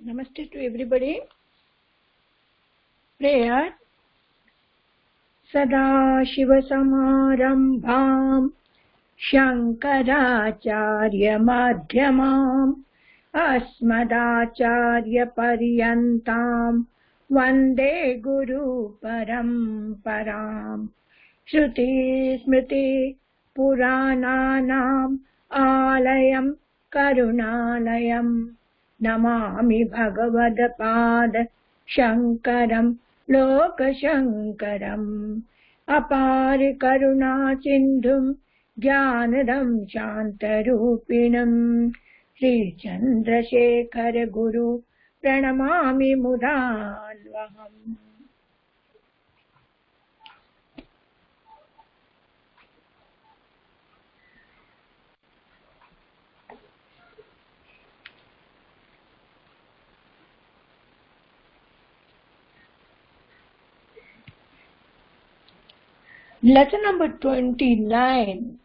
Namaste to everybody. Prayer. Sadashivasamarambham Shankaracharya-madhyamam Asmadacharya-paryantam Vande Guru-paramparam. Shruti-smriti Purananam Alayam Karunalayam Namami Bhagavad-pad Shankaram Lokashankaram. Apari Karuna Sindhum Jnanadam Shantarupinam Sri Chandrasekhar Guru Pranamami Mudalvaham. Lesson number 29.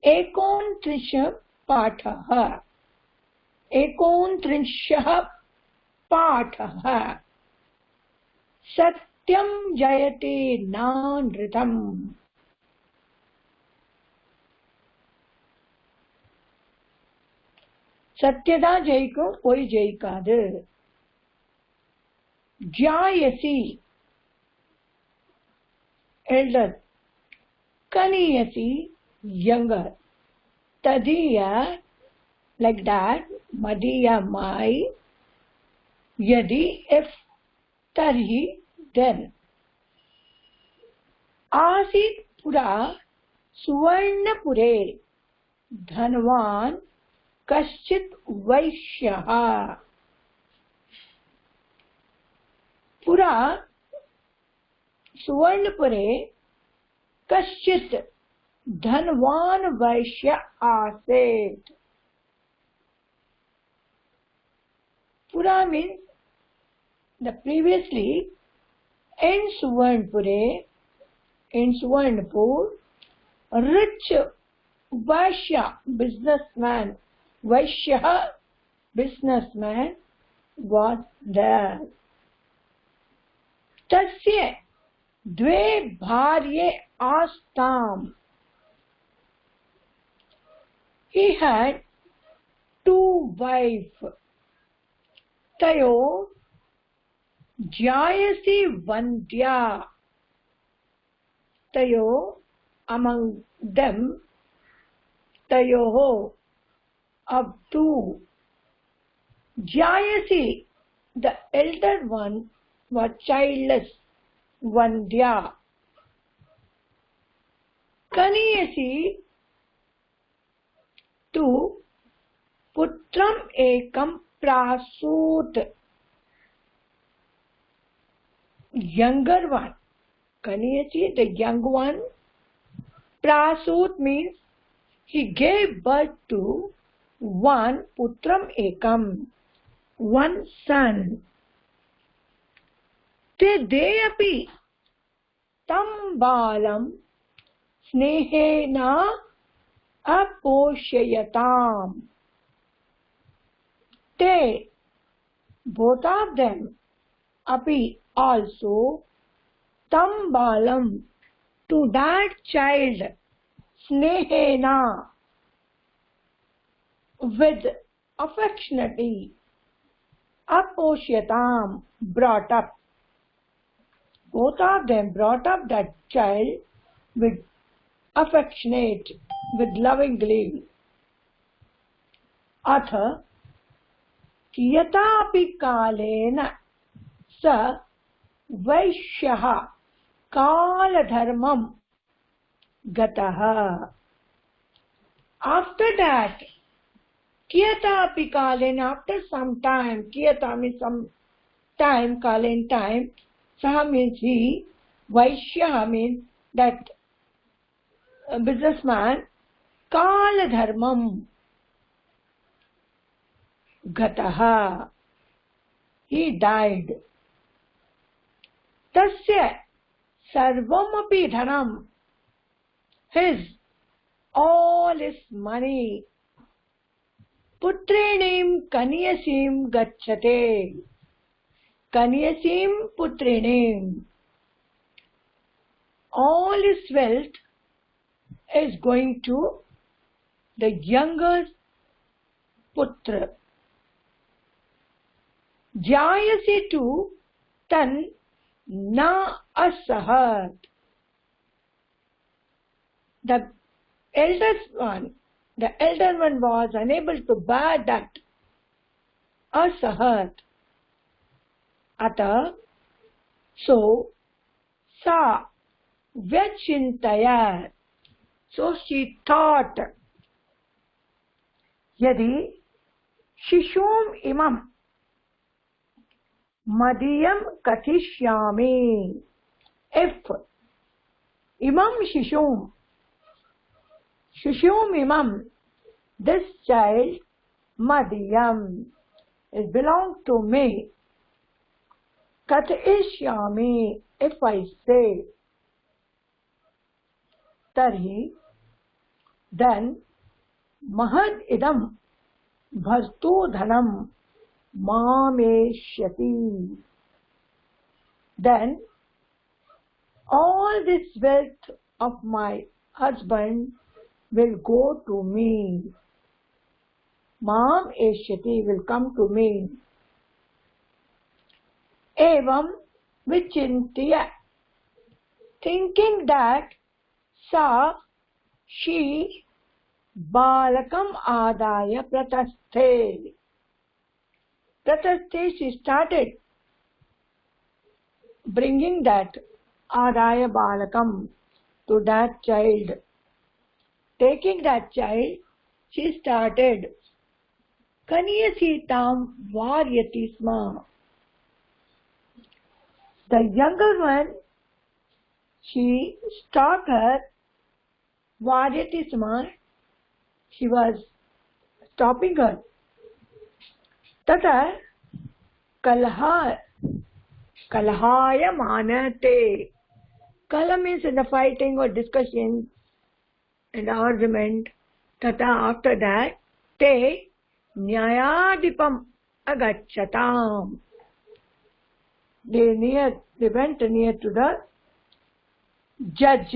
एकोनत्रिंशः पाठः. एकोनत्रिंशः पाठः. सत्यं जयते नानृतम्. सत्यदा जयिक्कुम पोई जयिक्कादु. जायसी elder, kaniyasi younger, tadiya like that, madiya my, yadi if, tarhi then. Asit pura suvarnapure dhanvan kaschit vaishyaha. Pura सुवर्णपुरे कश्चित धनवान वैश्य आसीत्. Pura means the previously in Suvarnapur, rich Vaishya businessman, Vaishya businessman was there. Tasya द्वे भार्ये आस्ताम. He had two wives. तयो जायसी वंद्या. तयो among them, तयो of two. Jayasi, the elder one, was childless. Vandya. Kaniyasi, two. Putram ekam prasut. Younger one. Kaniyasi, the young one. Prasut means he gave birth to one putram ekam, one son. Te deyapi tam balam snehena aposhyatam. Te, both of them, api also, tam balam, to that child, snehena, with affectionately, aposhyatam, brought up. Both of them brought up that child with affectionate, with lovingly. Atha kiyatapi kalena sa vaishyaha kaladharmam gataha. After that, kiyatapi kalena, after some time, kiyata means some time, kalen time, Saha means he, Vaishya means that businessman, Kala Dharmam Gataha, he died. tasya sarvamapi dhanam, his all his money, putrinim kanyasim gacchate, kanyasim putrinim, all his wealth is going to the younger putra. Jayasi tu tan na asahat. The elder one was unable to bear that. Asahat. Ata, so, sa, vyachintaya. So she thought, yadi shishum imam madiyam katishyami. If imam shishum imam, this child madiyam is belong to me. Katishyami, if I say, tarhi, then mahad idam bhartu dhanam mameshyati. Then all this wealth of my husband will go to me. Mam eshyati will come to me. Evam vichintya, thinking that sa, she, balakam adaya pratasthe. Pratasthe, she started bringing that adaya balakam to that child. Taking that child, she started kanyasitam varyati sma. The younger one, she stopped her varyati sma. She was stopping her. Tata kalhaya manate. Kala means in the fighting or discussion and argument. Tata, after that, te nyayadipam agacchatam. They went near to the judge,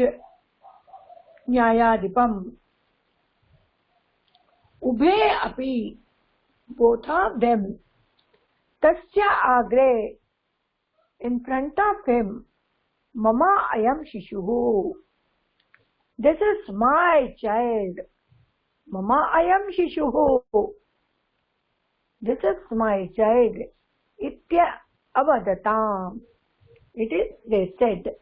nyayadipam. Ubhe api, both of them, tasya agre, in front of him, mama ayam shishuhu. This is my child. Mama ayam shishuhu. This is my child. Itya avadatam. It is, they said,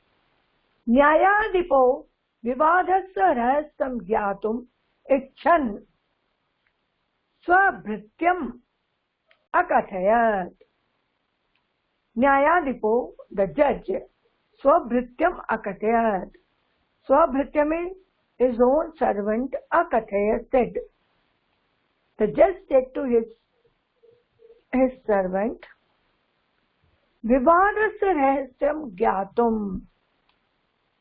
Nyayadipo vivadasya rahasam gyatum icchan swabhrityam akathayat. Nyayadipo, the judge, swabhrityam akathayat. Swabhritya means his own servant, akathaya, said. The judge said to his servant, Vivadasya rahasyam gyatum.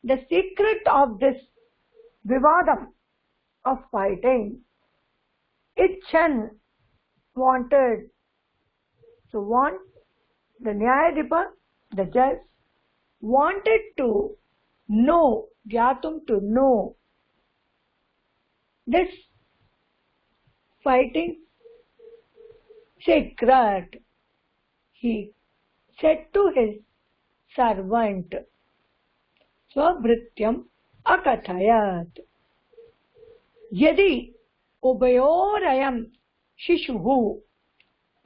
The secret of this vivadam, of fighting, Icchan, wanted. So the Nyayadipa, the judge, wanted to know, gyatum, to know this fighting secret. He said to his servant, Swabhrityam akathayat. Yadi ubayorayam shishuhu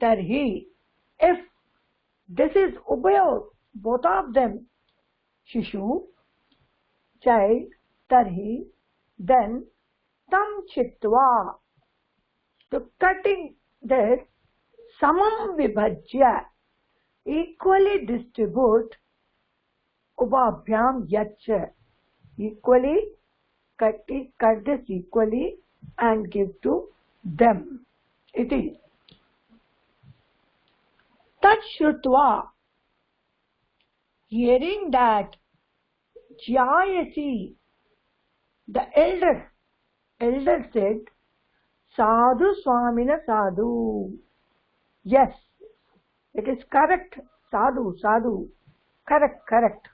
tarhi. If this is ubayor, both of them, shishu, child, tarhi, then tam chitva, to cutting this, samam vibhajya, equally distribute, ubhabhyam yach, equally cut this equally and give to them. It is tat shrutva. Hearing that, Jayasi, the elder said, Sadhu Swamina Sadhu. Yes, it is correct. Sadhu, sadhu. Correct.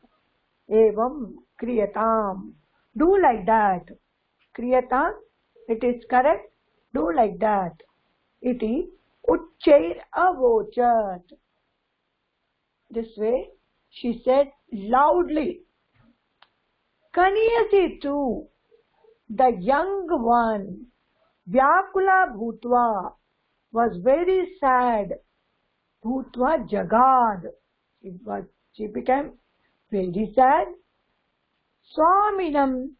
Evam kriyatam. Do like that. Kriyatam, it is correct. Do like that. Iti uchchair avochat. This way, she said loudly. Kaniyasi too, the young one, Vyakula Bhutva, was very sad. Bhutva Jagad. She became very sad. Swaminam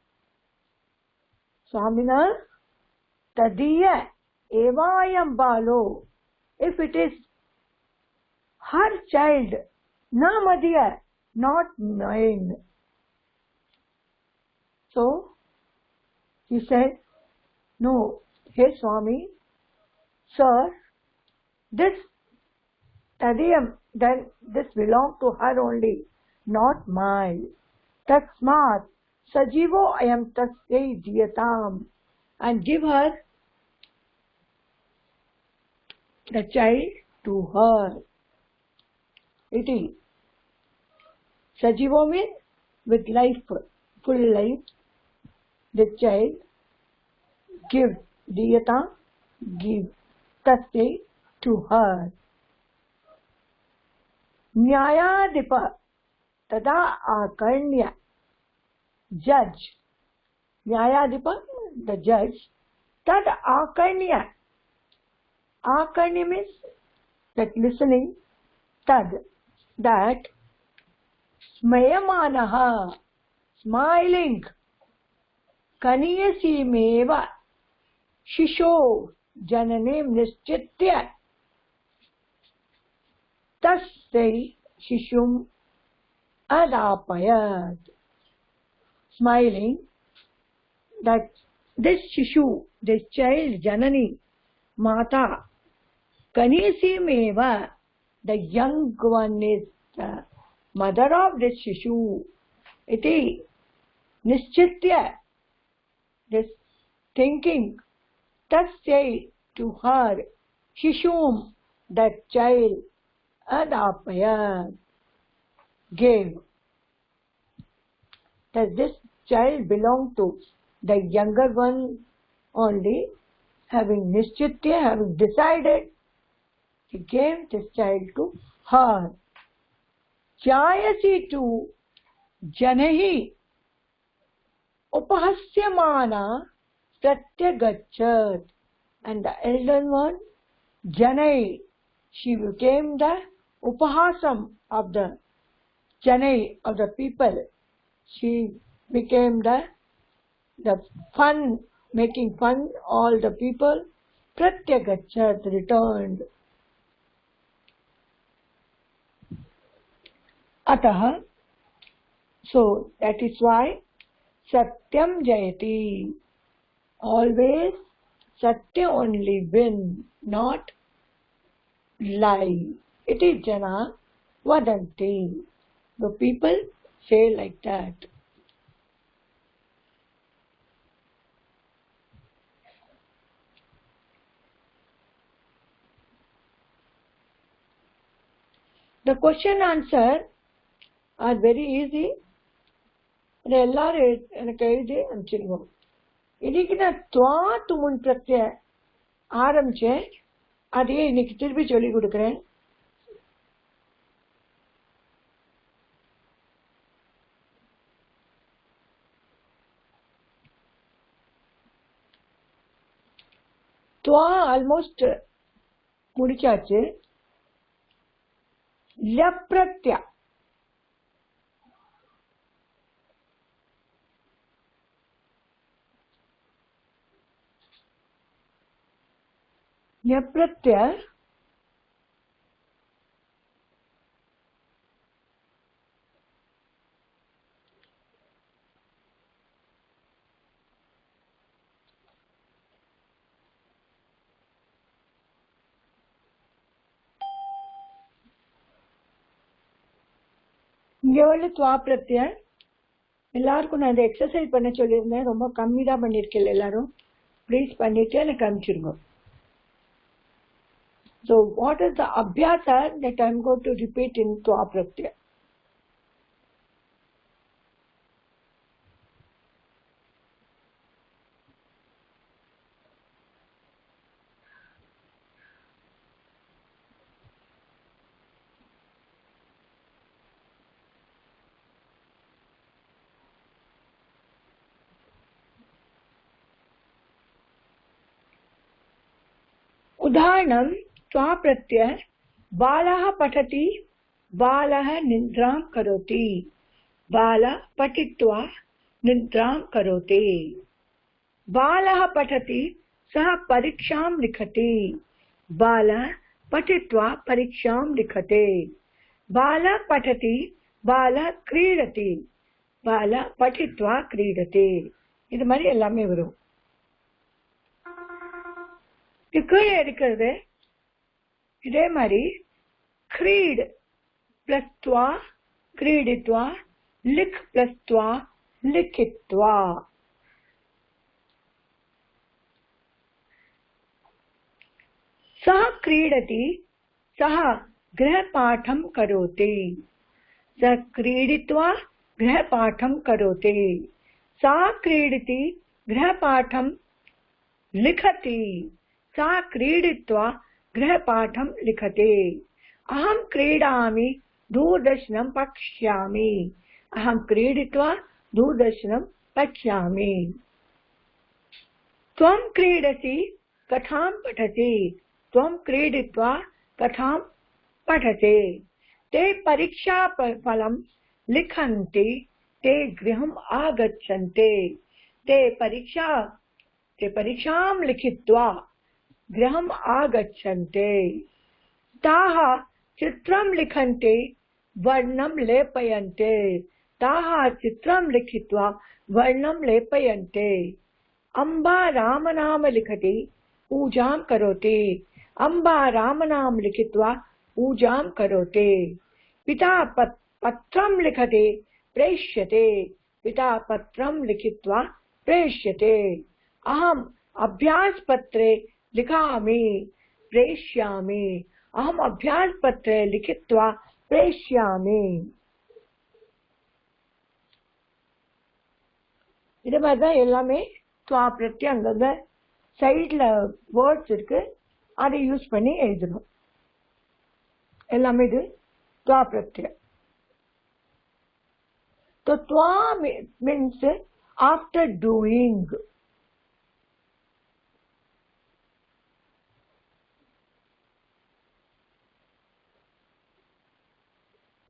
Tadiya Evayam Balo. If it is her child, na Madhya, not mine. So, he said, no, hey Swami, sir, this Tadiyam, then this belongs to her only, not mine. Tatsmat, Sajivo ayam tatsai diyatam. And give her the child to her. Iti. Sajivo means with life, full life. The child, give, diyata, give, tasya, to her. Nyayadipa, tada akarnya, judge. Nyayadipa, the judge, tad akarnya. Akarnya means that listening, tad, that, smayamanaha, smiling, Kaniyasimewa Shisho Jananim Nischitya Tassai Shishum Adapayat. Smiling that this Shishu, this child Janani, Mata, Kaniyasimewa, the young one is the mother of this Shishu. Iti Nischitya. This thinking, tasyai, to her, shishum, that child, adapaya, gave. Does this child belong to the younger one only, having nischitya, having decided, he gave this child to her. Jayasi to Janahi, Upahasyamana Pratyagachat. And the elder one, Janai, she became the Upahasam of the Janai, of the people. She became the fun, making fun, all the people. Pratyagachat, returned. Ataha, so that is why Satyam Jayati, always Satya only win, not lie. It is Jana Vadanti. The people say like that. The question answer are very easy. எல்லாரும் எனக்கு எழுதி அனுப்பிச்சிருவோம். இன்னைக்கு நான் துவா துமுன் பிரத்ய ஆரம்பிச்சேன், அதையே இன்னைக்கு திருப்பி சொல்லி கொடுக்கிறேன். துவா ஆல்மோஸ்ட் முடிச்சாச்சு. லப்ரத்யா, न्यप्रत्य இங்க வந்து துவா பிரத்யம் எல்லாருக்கும் நான் இந்த எக்ஸசைஸ் பண்ண சொல்லியிருந்தேன். ரொம்ப கம்மி தான் பண்ணியிருக்கேன். எல்லாரும் ப்ளீஸ் பண்ணிட்டு எனக்கு அனுப்பிச்சிருங்க. So what is the abhyasa that I am going to repeat in twa pratyaya? उदाहरणं त्वा प्रत्यय बालः पठति बालः निद्रां करोति बालः पठित्वा निद्रां करोति बालः पठति सः परीक्षां लिखति बालः पठित्वा परीक्षां लिखते बालः पठति बालः क्रीडति बालः पठित्वा क्रीडते இது மாதிரி எல்லாமே வரும். கீழே இருக்கிறது இதே மாதிரி क्रीड प्लस त्वा क्रीडित्वा लिख प्लस त्वा लिखित्वा सः क्रीडति सः गृहपाठं करोति सः क्रीडित्वा गृहपाठं करोति सा क्रीडति गृहपाठं लिखति सा क्रीडित्वा गृहपाठं लिखते अहं क्रीडामि दूरदर्शनं पश्यामि अहं क्रीडित्वा दूरदर्शनं पश्यामि त्वं क्रीडसि कथां पठति त्वं क्रीडित्वा कथां पठते ते परीक्षाफलं लिखन्ति ते गृहम् आगच्छन्ति ते परीक्षां लिखित्वा गृहम् आगच्छन्ति ताः चित्रं लिखन्ति वर्णं लेपयन्ते ताः चित्रं लिखित्वा वर्णं लेपयन्ते अम्बा रामनाम लिखति पूजां करोति अम्बा रामनाम लिखित्वा पूजां करोति पिता पत्रं लिखति प्रेष्यते पिता पत्रं लिखित्वा प्रेष्यते अहम् अभ्यासपत्रे लिखामि प्रेष्यामि अहम् अभ्यासपत्रे लिखित्वा प्रेष्यामि இது மாதிரி தான் எல்லாமே துவா பிரத்யம் அங்கங்க சைட்ல வேர்ட்ஸ் இருக்கு அதை யூஸ் பண்ணி எழுதணும். எல்லாமே இது துவா பிரத்யம். तो त्वा means after doing.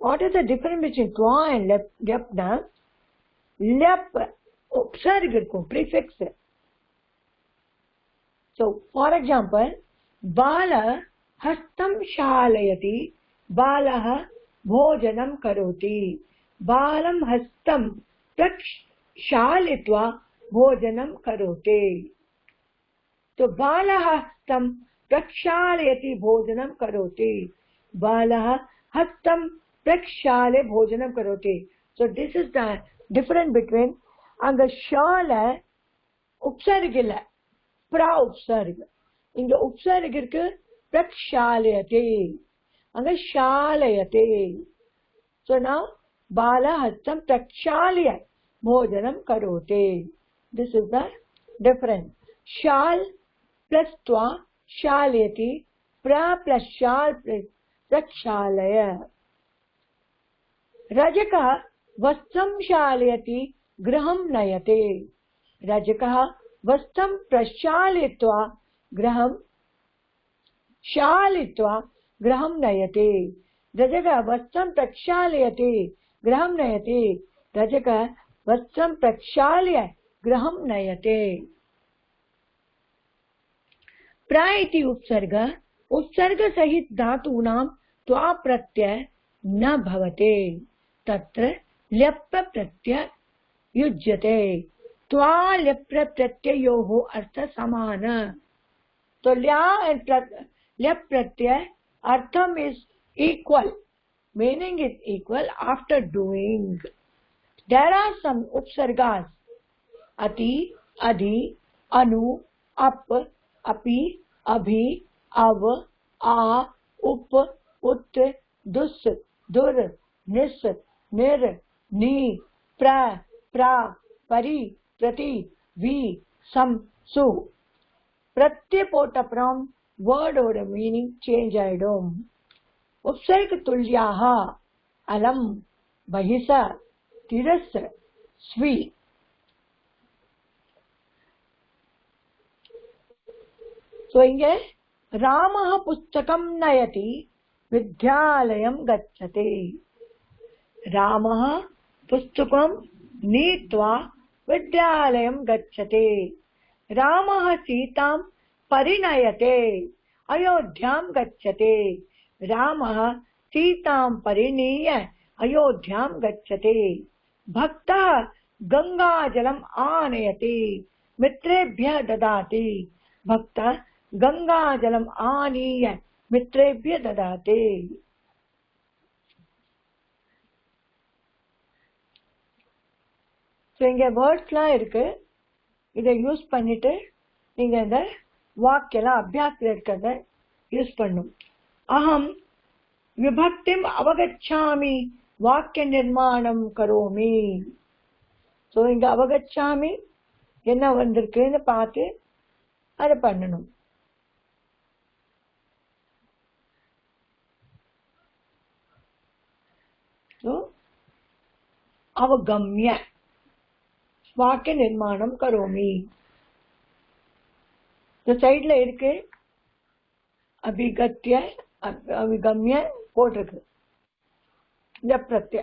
What is the difference between twa and lep now? Lep उपसर्ग இருக்கும் prefix. So for example बालः हस्तं क्षालयति बालः भोजनं करोति बालं हस्तं प्रक्षालित्वा भोजनं करोति. तो बालः हस्तं प्रक्षालयति भोजनं करोति बालः हस्तं प्रक्षाल्य भोजनं करोति. So this is the difference between அங்க ஷால உப்சர்க இல்ல பிரா உப்சர்க இங்க உப்சர்க இருக்கு பிரக்ஷாலயதே அங்க ஷாலயதே. So now बाला हस्तं प्रक्षाल्य भोजनं करोति. This is the difference. Shall plus त्वा शालयति प्रा plus शाल plus प्रक्षालय. रजकः वस्त्रं क्षालयति गृहं नयते रजकः वस्त्रं प्रक्षालित्वा गृहं क्षालित्वा गृहं नयते रजकः वस्त्रं प्रक्षालयति गृहं नयते रजकः वस्त्रं प्रक्षाल्य गृहं नयते. प्रा इति उपसर्ग उपसर्ग सहित धातूनां त्वा प्रत्यय न भवते तत्र ल्यप प्रत्यय युज्यते. त्वा ल्यप प्रत्ययोः अर्थ समान. तो ल्या and ल्यप प्रत्यय अर्थम is equal meaning is equal after doing. There are some upsargas, ati, adhi, anu, ap, api, abhi, av, a, up, ut, dus, dur, nis, nir, ni, pra, pra, pari, prati, vi, sam, su. Pratyapota from word or meaning change idom. Upsarg tulyaha, alam, bahisa, tiras, svi. So inge Ramah pustakam nayati vidyalayam gacchate. Ramah pustakam neetva vidyalayam gacchate. Ramah Sitam parinayate Ayodhyam gacchate. Ramah Sitam pariniya Ayodhyam gacchate. Bhakta Ganga jalam aanayati mitrebhya dadati. Bhakta Ganga jalam aaniya mitrebhya dadate. So inge wordsலாம் இருக்கு. இதை use பண்ணிட்டு நீங்க இந்த வாக்கியெல்லாம் அபியாசத்துல இருக்கிறத use பண்ணும். அகம் விபக்திம் அவகச்சாமி வாக்கிய நிர்மாணம் கரோமி. சோ இங்க அவகச்சாமி என்ன வந்திருக்குன்னு பார்த்து அதை பண்ணணும். அவகம்ய வாக்கிய நிர்மாணம் கரோமி. இந்த சைட்ல இருக்கு அபிகத்திய அபிகம்ய போட்டிருக்கு இந்த பிரத்ய.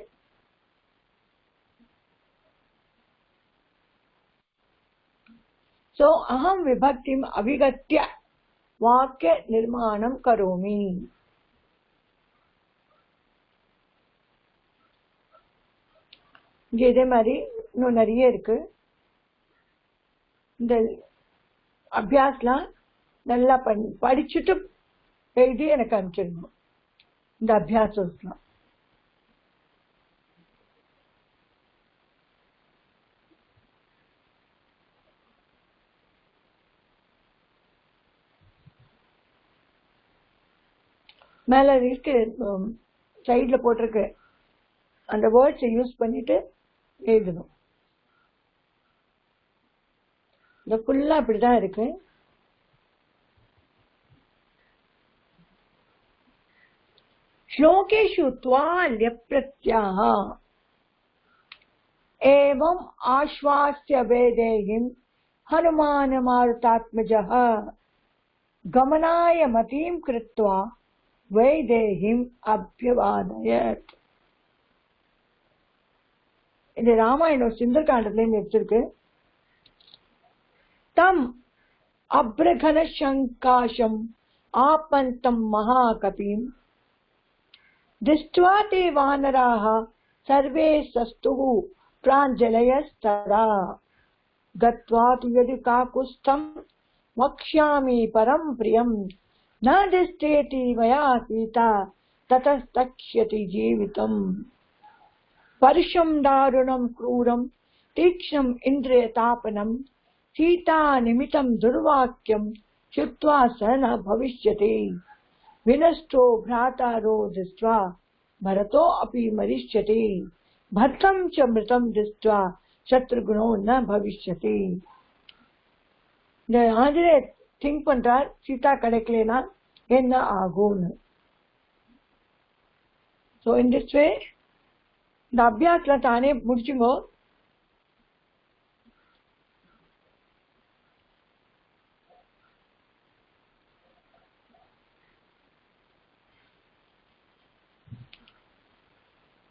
சோ அகம் விபக்திம் அபிகத்திய வாக்கிய நிர்மாணம் கரோமி. இங்க இதே மாதிரி இன்னும் நிறைய இருக்கு. இந்த அபியாசலாம் நல்லா படிச்சுட்டு எழுதி எனக்கு அனுப்பிச்சிடணும் இந்த அபியாசம். மேல இருக்கு சைட்ல போட்டிருக்கு அந்த வேர்ட்ஸை யூஸ் பண்ணிட்டு எழுதணும். இந்த ஃபுல்லா அப்படிதான் இருக்கு. श्लोकेषु त्वाल्य प्रत्याह एवं आश्वास्य वेदेहिं हनुमान मारुतात्मजः गमनाय मतीं कृत्वा वैदेहिं अभ्यवादयत्. இந்த ராமாயணம் சுந்தரகாண்டத்துல இருந்து எடுத்திருக்கு. தம் அப்ரகன சங்காஷம் ஆபந்தம் மகாகபிம் दृष्ट्वा ते वानराः सर्वे सस्तुः प्राञ्जलयस्तदा गत्वा तु यदि काकुत्स्थं वक्ष्यामि परं प्रियं न दृष्टेति मया सीता ततस्तक्ष्यति जीवितम्. पर्षं दारुणं क्रूरं तीक्ष्णम् इन्द्रियतापनं सीता निमित्तं दुर्वाक्यं श्रुत्वा स न भविष्यति. विनष्टो भ्रातारो दृष्ट्वा भरतो अपि मरिष्यति. भर्तं च मृतं दृष्ट्वा शत्रुघ्नो न भविष्यति. இந்த ஆஞ்சநேயர் திங்க் பண்றார் சீதா கிடைக்கலனா என்ன ஆகும்னு. சோ இன் திஸ் வே இந்த அபியாசல தானே முடிச்சுங்கோ.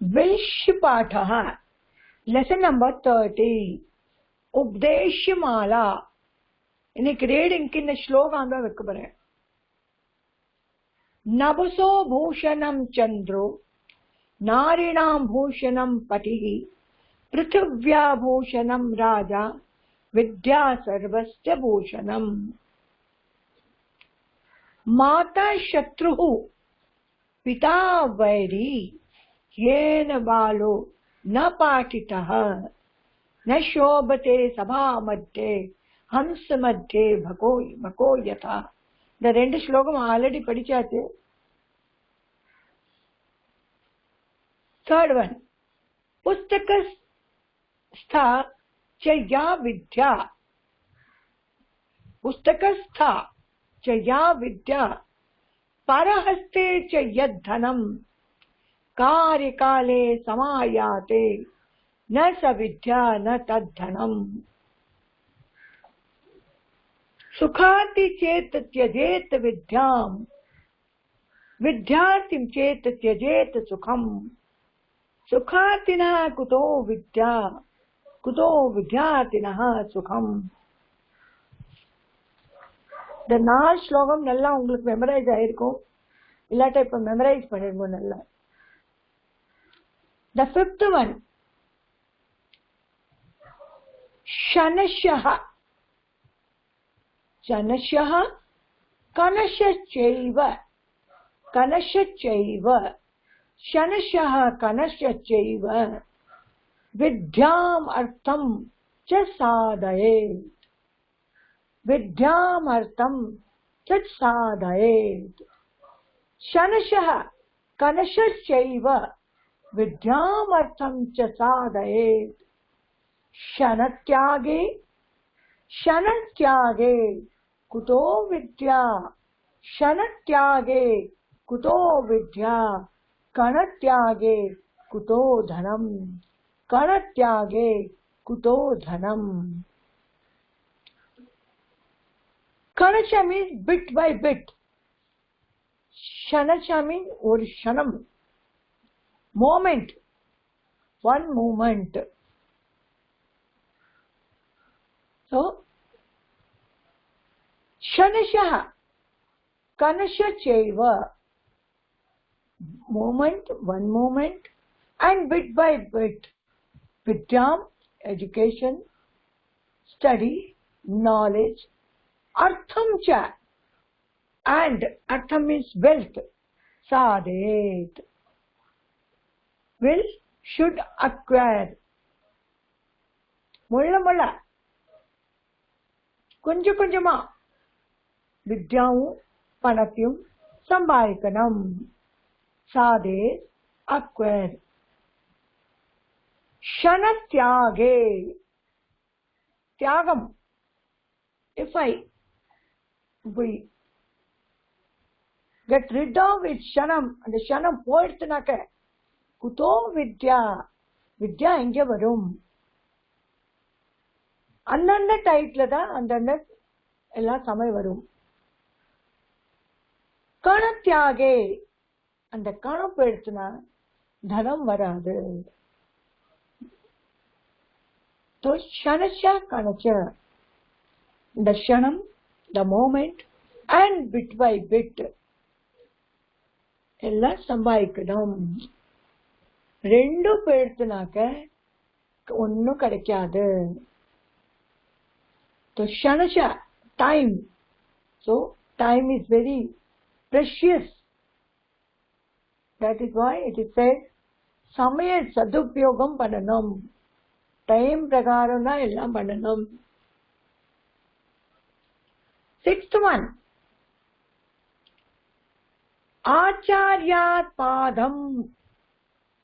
विश्व पाठः लेसन नंबर 30 उपदेशमाला. இன்னைக்கு ரீடிங்க்கு இந்த ஸ்லோகம் தான் வைக்க போறேன். नभसो भूषणं चंद्रो नारीणां भूषणं पतिः पृथिव्या भूषणं राजा विद्या सर्वस्य भूषणम्. माता शत्रुः पिता वैरी येन बालो न पाठितः न शोभते सभा मध्ये हंस मध्ये भको यथा. இந்த ரெண்டு ஸ்லோகம் ஆல்ரெடி படிச்சாச்சு. थर्ड वन, पुस्तकस्था च या विद्या, पुस्तकस्था च या विद्या परहस्ते च यद्धनम् कार्यकाले समायाते न स विद्या न तद्धनम्. सुखाति चेत त्यजेत विद्याम्, विद्यार्थिं चेत त्यजेत सुखम्. सुखातिनः कुतो विद्या, कुतो विद्यार्थिनः सुखम्. இந்த 4 ஸ்லோகம் நல்லா உங்களுக்கு மெமரைஸ் ஆயிருக்கும். இல்லாட்ட இப்ப மெமரைஸ் பண்ணிருங்க நல்லா. The fifth one, Shanashah. Shanashah kanashachaiva, kanashachaiva, Shanashah kanashachaiva vidyam artham cha sadayet, vidyam artham cha sadayet. Shanashah kanashachaiva vidyam artham cha sadayet. Shanatyage, shanatyage कुतो विद्या, शनत्यागे कुतो विद्या, कणत्यागे कुतो धनम्, कणत्यागे कुतो धनम्. Kanacha means bit by bit. Shanacha means or shanam, moment, one moment. So Shanashah kanashachaiva, moment, one moment, and bit by bit. Vidyam, education, study, knowledge. Artham cha, and artham means wealth. Sadhet, will, should acquire. Mulla mulla, கொஞ்சம் கொஞ்சமா வித்யாவும் பணத்தையும் சம்பாதிக்கணும். சாதே acquire. ஷனத்யாகே, தியாகம். If we get rid of it, shanam, அந்த shanam போயிடுச்சுனாக்க குதோ வித்யா, வித்யா எங்க வரும்? அந்தந்த டைட்ல தான் அந்தந்த எல்லாம் சமயம் வரும். கணத்தியாகே, அந்த கணம் போயிடுச்சுன்னா தனம் வராது. ஷனச்ச கணச்ச, இந்த க்ஷணம், the moment and bit by bit எல்லாம் சம்பாதிக்கணும். ரெண்டும் போயிடுச்சுனாக்க ஒன்னும் கிடைக்காது. So Shanasha, time. So time is very precious. That is why it is said, Samaya sadupyogam pananam. Time prakaram na ellam pananam. Sixth one, Acharyat padam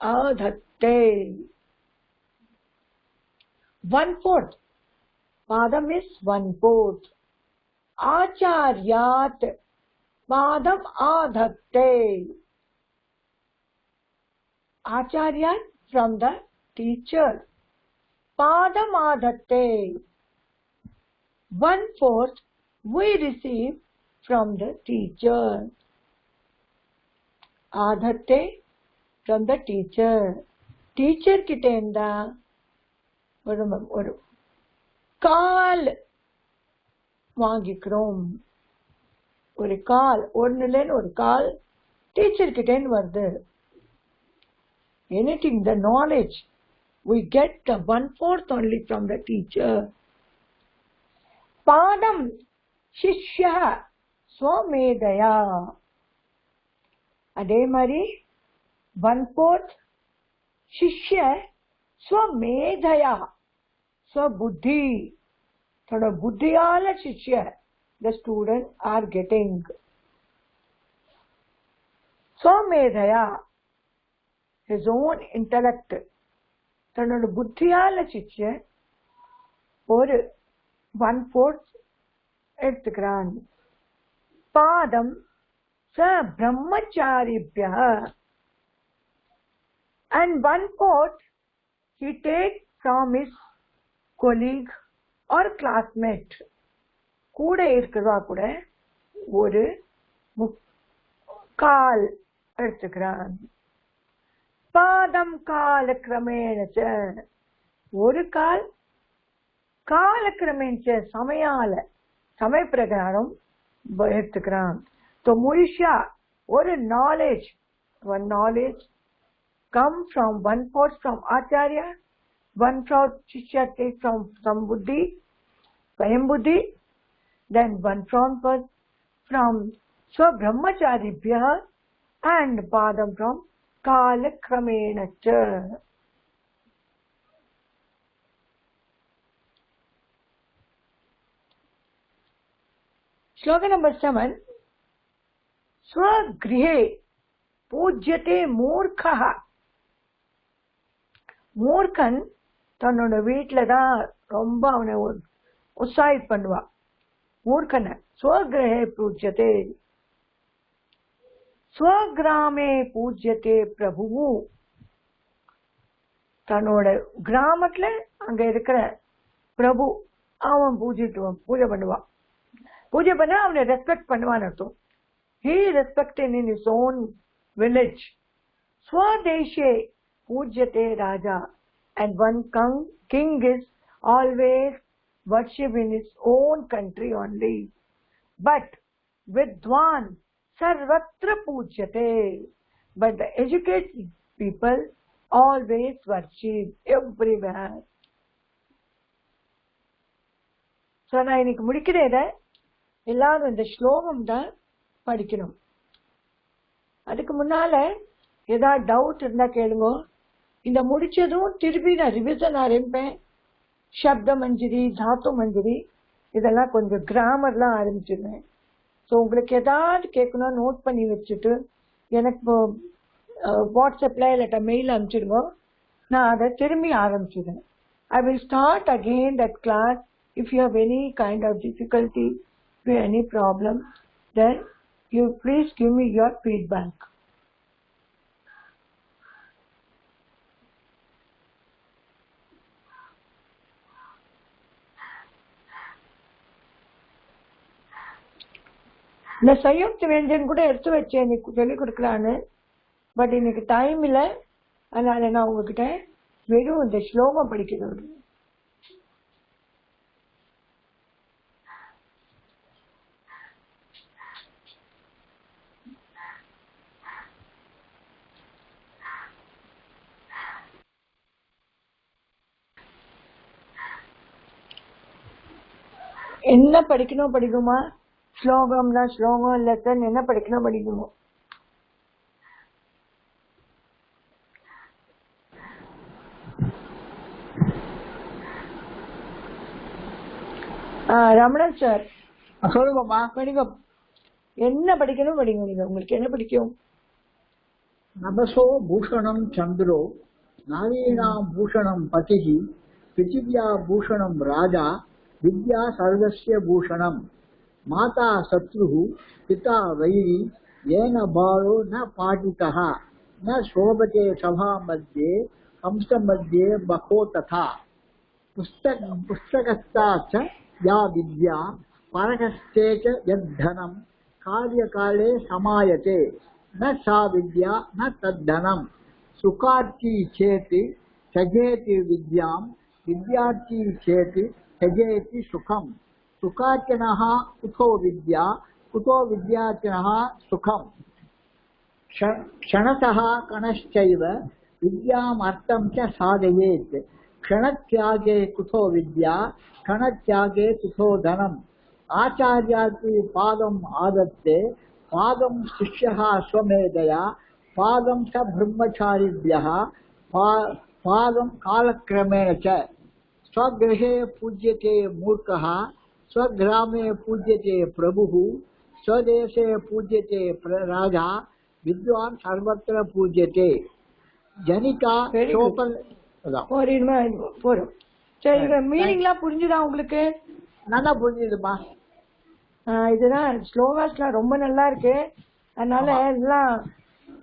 adhatte. 1/4. Padam is 1/4. Acharyat padam adhatte. Acharyat from the teacher. Padam adhatte. 1/4 we receive from the teacher. Adhatte from the teacher. Teacher kitenda ஒரு கால் வாங்கிக்கிறோம். ஒரு கால், ஒன்னுலேன்னு ஒரு கால் teacher கிட்டேன்னு வருது. Anything, the knowledge, we get the 1/4 only from the teacher. Padam shishya swamedaya. அதே மாதிரி 1/4 शिष्य स्वमेधया स्वबुद्धि थोड़ा बुद्धियाल शिष्य the student are getting स्वमेधया his own intellect தன்னோட புத்தியால शिष्य ஒரு 1/4 எடுத்துக்கிறான். பாதம் ச பிரம்மச்சாரிபியः and 1/4 he takes from his colleague or classmate. கூட இருக்கிறதா கூட ஒரு கால் எடுத்துக்கிறான். பாதம் காலக்கிரமேண ஒரு கால் காலக்கிரமேண சமயால समय प्रकारम எடுத்துக்கிறான். तो मुनिष्या ஒரு knowledge, one knowledge come from 1/4 from acharya, 1/4 shishya take from some buddhi, swayam buddhi, then 1/4 from swa brahmacharibhyah and padam from kalakramena cha. श्लोक नंबर 7 स्वगृहे पूज्यते मूर्खः. மூர்க்கன் தன்னோட வீட்டுல தான் ரொம்ப அவனை உற்சாகித் பண்ணுவான். மூர்க்கனை ஸ்வகிரஹே பூஜ்யதே ஸ்வகிராமே பூஜ்யதே பிரபு. தன்னோட கிராமத்துல அங்க இருக்கிற பிரபு அவன் பூஜை பண்ணுவான். பூஜை பண்ண அவனை ரெஸ்பெக்ட் பண்ணுவான்னு அர்த்தம். He respected in his own village. Swadeshe pujyate raja, and one king is always worshipped in his own country only. But vidwan sarvatra pujyate. But the educated people always worship everywhere. So நான் இன்னைக்கு முடிக்கிறேன். எல்லாரும் இந்த ஸ்லோகம் தான் படிக்கணும். அதுக்கு முன்னால ஏதாவது டவுட் இருந்தா கேளுங்க. இந்த முடிச்சதும் திருப்பி நான் ரிவிஷன் ஆரம்பிப்பேன். சப்த மஞ்சரி, தாத்து மஞ்சரி இதெல்லாம் கொஞ்சம் கிராமர்லாம் ஆரம்பிச்சிருவேன். ஸோ உங்களுக்கு ஏதாவது கேட்கணும் நோட் பண்ணி வச்சுட்டு எனக்கு வாட்ஸ்அப்ல இல்லாட்ட மெயில் அனுப்பிச்சிடுங்க. நான் அதை திரும்பி ஆரம்பிச்சிடுறேன். I will start again that class. If you have any kind of difficulty, any problem, then you please give me your feedback. இந்த சயுக்த व्यंजन கூட எடுத்து வச்சேன் இன்னைக்கு சொல்லி கொடுக்கலான்னு. பட் இன்னைக்கு டைம் இல்லை. அதனால நான் உங்ககிட்ட வெறும் இந்த ஸ்லோகம் படிக்கிறது. என்ன படிக்கணும் படிக்குமா? ஸ்லோகம்னா ஸ்லோகம், லெசன் என்ன படிக்கணும் படிக்குமோ. ரமணன் சார் சொல்லுங்கம்மா. படிங்க. என்ன படிக்கணும் படிங்க. நீங்க உங்களுக்கு என்ன பிடிக்கும்? நபசோ பூஷணம் சந்திரோ நாரீணாம் பூஷணம் பதிஹி பிருத்திவ்யா பூஷணம் ராஜா வித்யா சர்வஸ்ய பூஷணம் மாதா சத்ருஹு பிதா வைரி ஏன பாலோ ந பாடிதஹ ந சோபதே சபா மத்யே ஹம்ச மத்யே பகோ ததா புஸ்தகஸ்தா ச யா வித்யா பரகஸ்தே ச யத்தனம் காரியகாலே சமாயதே न सा विद्या न तद्धनम सुखार्थी चेति त्यजेति विद्यां विद्यार्थी चेति त्यजेति सुखम सुखार्थिनः कुतो विद्या कुतो विद्यार्थिनः सुखम क्षणतः कणश्चैव विद्यामर्थं च साधयेत् क्षणत्यागे कुतो विद्या क्षणत्यागे कुतो धनम आचार्याति पादम् आदत्ते पादं शिष्यः स्वमेधया पादं स ब्रह्मचारिभ्यः पादं कालक्रमेण च स्वगृहे पूज्यते मूर्खः स्वग्रामे पूज्यते प्रभुः स्वदेशे पूज्यते राजा विद्वान् सर्वत्र पूज्यते जनिका Very good. शोपन போறோம். சரி, இந்த மீனிங்லாம் புரிஞ்சுதா உங்களுக்கு? நல்லா புரிஞ்சுதுமா. இதுதான் ஸ்லோகாஸ்லாம் ரொம்ப நல்லா இருக்கு. அதனால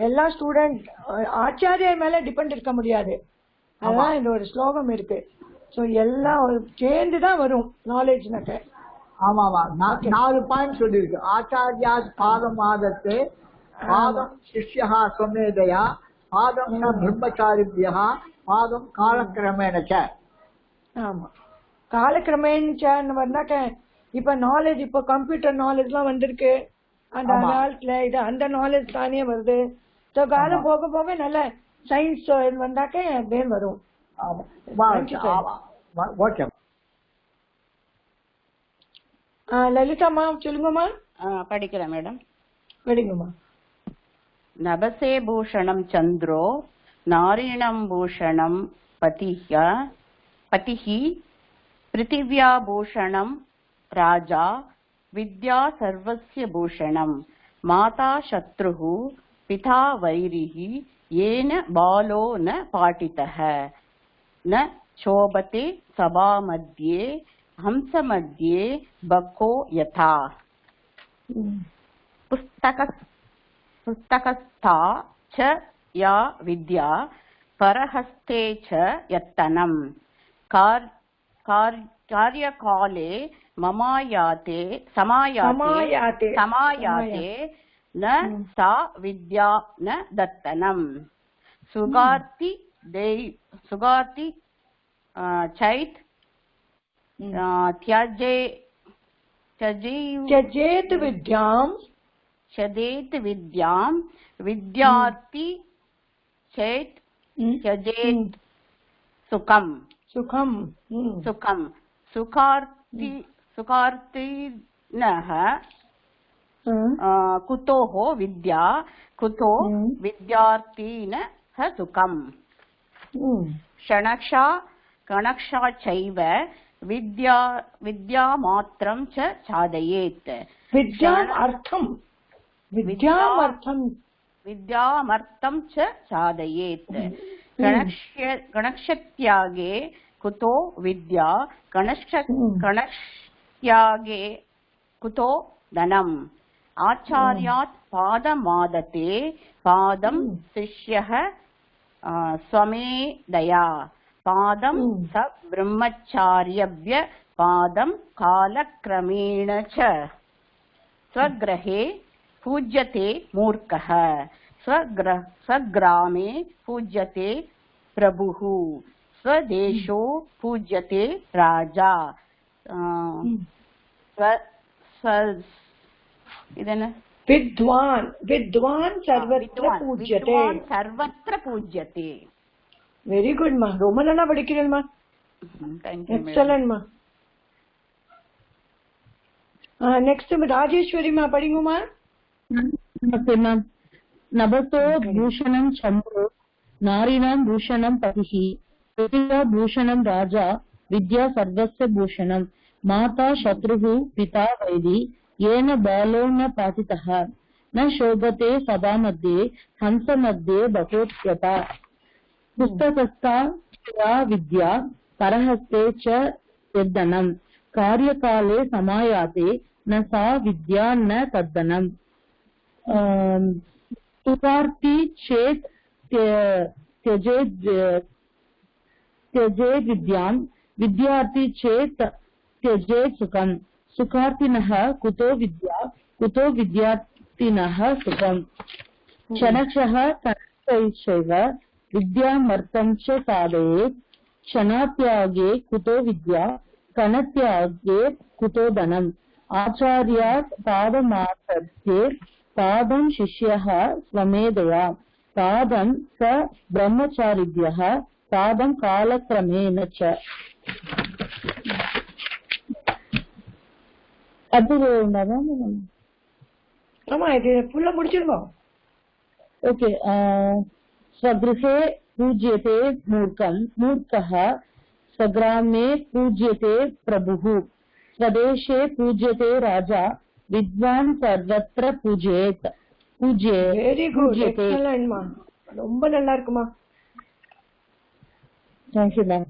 எல்லா ஸ்டூடெண்ட் ஆச்சாரியர் மேல டிபெண்ட் இருக்க முடியாது. அதான் இந்த ஒரு ஸ்லோகம் இருக்கு. ஸோ எல்லாம் சேர்ந்துதான் வரும் நாலேஜ்னாக்க. ஆமாமா, 4 பாயிண்ட் சொல்லியிருக்கு. ஆச்சாரியா பாதமாதத்து பாதம் சிஷ்யா ஸ்வமேதயா பாதம் பிரம்மச்சாரிபியா பாதம் காலக்கிரமேண. ஆமா, காலக்கிரமேன்னு வந்தாக்க இப்ப நாலேஜ், இப்ப கம்ப்யூட்டர் நாலேஜ்லாம் வந்திருக்கு. அந்த காலத்துல இது அந்த நாலேஜ் தானே வருது. ஸோ காலம் போக போக நல்ல சயின்ஸ் வந்தாக்க அப்படியே வரும். ஓகே. லலிதாமா சொல்லுங்கம்மா. படிக்கிறேன் மேடம். படிங்கம்மா. நபசே பூஷணம் சந்திரோ நாரீணம் பூஷணம் பதிஹி பிருத்திவ்யா பூஷணம் ராஜா வித்யா சர்வஸ்ய பூஷணம் மாதா சத்ருஹு பிதா வைரிஹி ஏன பாலோ ந பாட்டிதஹ ந சோபதே சபா மத்யே ஹம்ச மத்யே பக்கோ யதா. पुस्तकस्था च या विद्या परहस्ते च यत्तनं कार्यकाले समायाते न सा विद्या न दत्तनं. सुगार्ति चैत त्यजेत विद्यां विद्यार्थी चेत त्यजेत सुखम सुखार्थिनः कुतो विद्या कुतो विद्यार्थिनः सुखम. कणक्षा चैव विद्यामात्रं च साधयेत्. विद्यामर्थं च साधयेत्. गणक्षत्यागे कुतो विद्या गणक्षत्यागे कुतो धनम्. आचार्यात् पादमादते पादं शिष्यः स्वमेधया पादं स ब्रह्मचार्यभ्य पादं कालक्रमेण च. स्वगृहे पूज्यते मूर्खः स्वग्रामे पूज्यते प्रभुः स्वदेशो पूज्यते राजा विद्वान् सर्वत्र पूज्यते. வெரி குட்மா, ரொம்ப நல்லா படிக்கிறேன்மா. எக்ஸலன்ட்மா. நெக்ஸ்ட் ராஜேஸ்வரிமா படிங்கம்மா. नभसो भूषणं चन्द्रो नारीणां भूषणं पतिः पृथिव्या भूषणं राजा विद्या सर्वस्य भूषणं माता शत्रुः पिता वैरी येन बालो न पातितः न शोभते सभा मध्ये हंस मध्ये बकोत्यता. पुस्तकस्था या विद्या परहस्ते च यद्धनं कार्यकाले समायाते न सा विद्या न तद्धनम्. सुखार्थी चेत् त्यजेत् विद्यां विद्यार्थी चेत् त्यजेत् सुखम्. सुखार्थिनः कुतो विद्या कुतो विद्यार्थिनः सुखम्. क्षणक्षः कणश्चैव विद्यामर्थं च साधयेत्. क्षणात्यागे कुतो विद्या कणत्यागे कुतो धनम्. आचार्यात् पादमादत्ते पादं शिष्यः स्वमेधया पादं स ब्रह्मचारिभ्यः पादं कालक्रमेण च. ஆமா, இது ஃபுல்லா முடிச்சிருக்கோம். ஓகே. स्वगृहे पूज्यते मूर्खः स्वग्रामे पूज्यते प्रभुः स्वदेशे पूज्यते राजा विद्वान् सर्वत्र पूज्येत வெரி குட் எக்ஸலன்ட்மா ரொம்ப நல்லா இருக்குமா தேங்க்யூ மேம்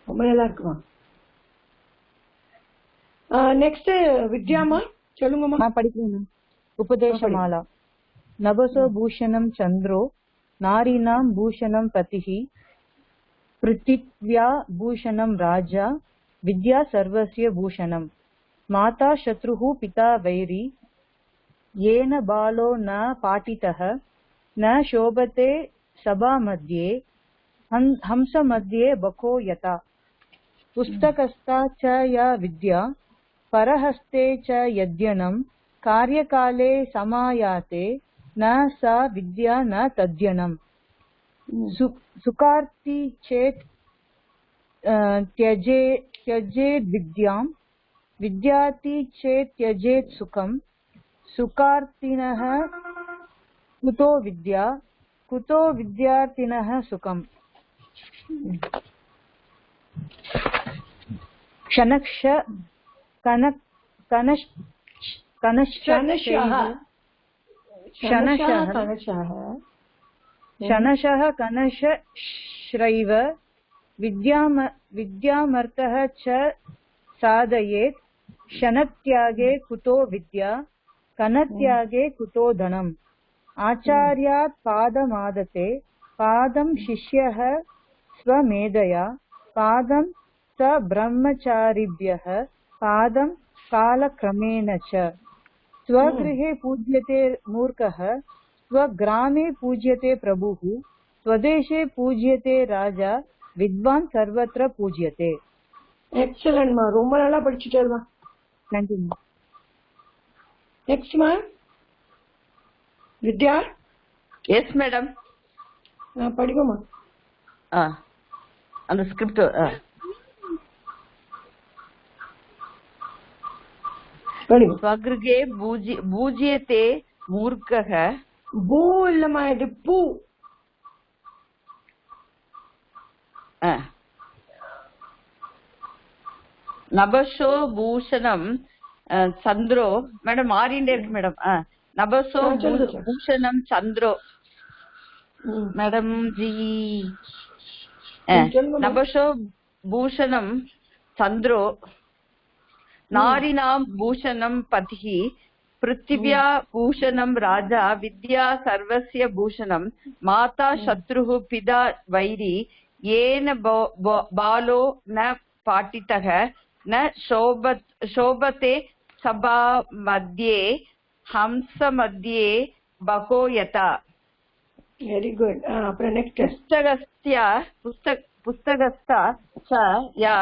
ரொம்ப நல்லா இருக்குமா நெக்ஸ்ட் வித்யாமா சொல்லுங்கம்மா படிக்கிறேன் उपदेशमाला नभसो भूषणं चन्द्रो नारीणां भूषणं पतिः पृथिव्या भूषणं राजा विद्या सर्वस्य भूषणं माता शत्रुः पिता वैरी येन बालो न पाठितः न शोभते सभामध्ये हंसमध्ये बको यथा पुस्तकस्था च या विद्या परहस्ते च यद्यनं कार्यकाले समायाते न सा विद्या न तद्यनम् सुखार्थी चेत् त्यजेत् विद्यां विद्यार्थी चेत् त्यजेत् सुखं सुखार्थिनः कुतो विद्या कुतो विद्यार्थिनः सुखम् क्षणक्ष क्षणशः कनश्रैव विद्यामर्थः च साधयेत् क्षणत्यागे कुतो विद्या कनत्यागे कुतो धनम् आचार्यात् पादमादते पादं शिष्यः स्वमेधया पादं स ब्रह्मचारिभ्यः पादं कालक्रमेण च स्वगृहे पूज्यते मूर्खः स्वग्रामे पूज्यते प्रभुः स्वदेशे पूज्यते राजा विद्वान् सर्वत्र पूज्यते எக்ஸலன்ட் மா ரொம்ப நல்லா படிச்சிட்டேல்மா थैंक यू நெக்ஸ்ட் மா வித்யா எஸ் மேடம் படிக்குமா அந்த ஸ்கிரிப்ட் स्वगृहे पूज्यते मूर्खः பூ இல்லம்மா இது பூ நபசோ பூஷணம் சந்திரோ மேடம் மாறிண்டே இருக்கு மேடம் நபசோ பூஷணம் சந்திரோ மேடம் ஜி நபசோ பூஷணம் சந்திரோ नारीणां भूषणं पतिः पृथिव्या भूषणं राजा विद्या सर्वस्य भूषणं माता शत्रुः पिता वैरी येन बालो न पाठितः न शोभते सभा मध्ये हंस मध्ये बको यथा वेरी गुड अப்புறம் नेक्स्ट पुस्तकस्था च या